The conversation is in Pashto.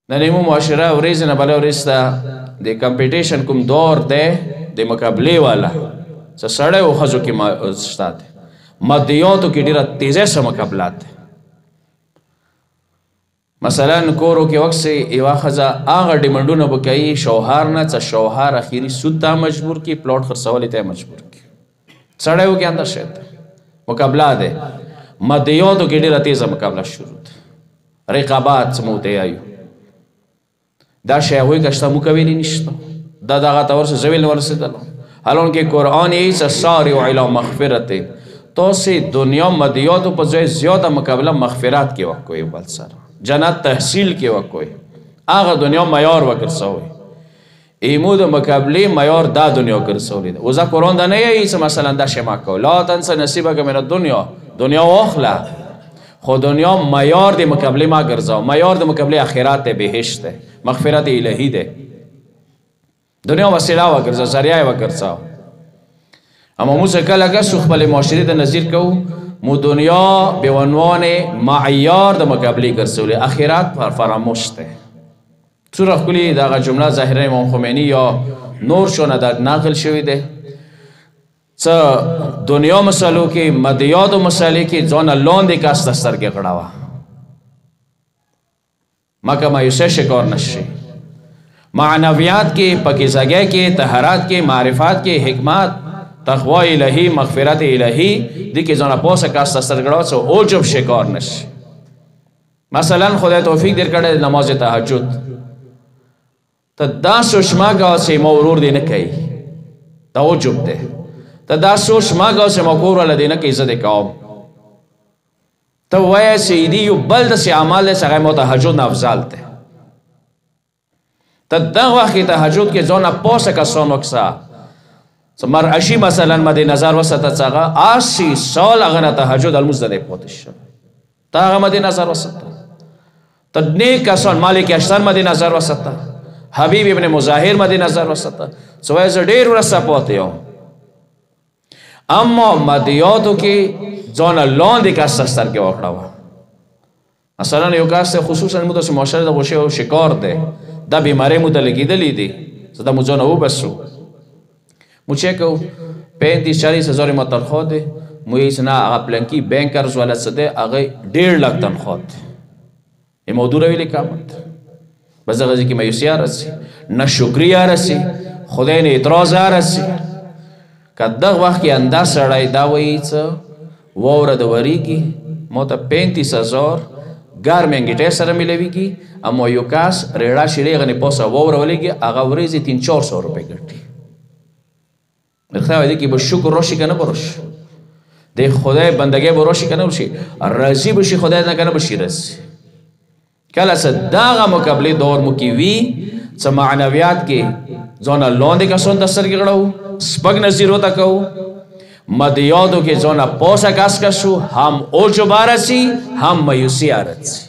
د نیمو معاشره ورځ نه بله ورځ ته د کمپټیشن کوم دور دی د مقابلې والا څه سړی و ښځو کې شته دی مادیاتو کې ډېره تیزۍ سره مقابلات دی مثلا کورو کې وخت یوه ښځه هغه ډیمنډونه به کوي شوهر نه څه شوهر اخري سود ته مجبور کړي پلاټ خرڅولو ته مجبور کړي سړی و کې اندر شی مقابله دی مادیاتو کې ډېره تیزه مقابله شروع ده رقابات څه مو ته وایو دا شی هغوی که شته موږ ویلي نشته دا دغه ته ورسه زه ویل نه ورسېدلم حالانکه قرآن یې څه سارعوا الی مغفرت تاسې دنیا مادیاتو په ځای زیاده مقابله مغفرت کې وکوئ بل سره جنت تحصیل کې وکوئ هغه دنیا معیار وګرځوئ ایمو د مقابلې معیار دا دنیا ګرځولی ده اوس دا قرآن دا نه یایي چې مثلا دا شی ما کو لا تنسه نصیبک من الدنیا دنیا واخله خو دنیا معیار د مقابلې ما ګرځاو معیار د مقابلې آخرت دی بهشت دی مغفرت الهی دی دنیا وسیله وګرځه ذریعه وګرځاو اما موږ کله کله خپل معاشرې ته نظیر کوو مو دنیا به عنوان معیار د مقابلې ګرځولې آخرت فراموش دی څومره ښکلې دغه جمله ظاهرا امام خمیني یا نور شونه دا نقل شوی دی څه دنیا مسلو کې مادیاتو مسلې کې ځان لاندې کاسته سترګې غړوه مکه مایوسه شکار نشي معنویات کې پاکیزګۍ کې طهارت کې معرفت کې حکمت تقوا الهی مغفرت الهی دې کې ځان پوسه کاسته سترګې غړوه څه او جب شکار نشي مثلا خدای توفیق درکړي نماز تهجد ته دا سوچ ما کوه چې ما ورور دې نه کوي تعجب دی ته دا سوچ ما کوه چې ما کور والا دې نه کوي زه دې کوم ته وایه چې دې یو بل داسې عمل دی چې هغه ما تهجد نه افضل دی ته دغه وخت کې تهجد کې ځان نه پوسه کسان وکړه چې مرعشي مثلا مد نظر وساته چې هغه 80 سال هغه نه تهجد الموز دی پاتې شو ته هغه مد نظر وساته ته نیک کسان مالک اشتر مد نظر وساته حبیب ابن مظاهر مد نظر وساته سوای زه ډېر ورسته پاتې یم اما مادیاتو کې ځان لاندې کاسته سترګې وکړوه مثلا یو کس خصوصا موږ داسې معاشره د غوښې او شکار دی دا بیمارۍ موږ ته لګېدلې دي زه دا موږ ځان وبسو موږ چک کوو 35-40 هزار ما تنخواه دی موږ یې نه هغه پلنکي بینکرز والا څه دی هغه 1.5 لک تنخواه دی یې موضوع روي لیکامت بس دغه ځای کې مایوسي راسي ناشکري راسي خدای نه اعتراض راسي که دغه وخت کې انده سړی دا وایي څه واوره د وریږي ما ته 35,000 ګرمې انګیټۍ سره میلویږي اما یو کس ریړه شیرې هغه نه پوسه واوره ولګي هغه ورځې 300-400 روپۍ ګټي خدای دې کې به شکر راشي که نه به راشي د خدای بندګۍ به راشي که نه راشي راضي به شي خدای نه که نه به شي راضي کله څه دغه مقابلې دور مو کې وي څه معنویات کې ځان لاندې کسان ته سترګې غړوو سپک نظیر ورته کوو مادیاتو کې ځان پوسه کس کسو هم عجب رسي هم مایوسي رسي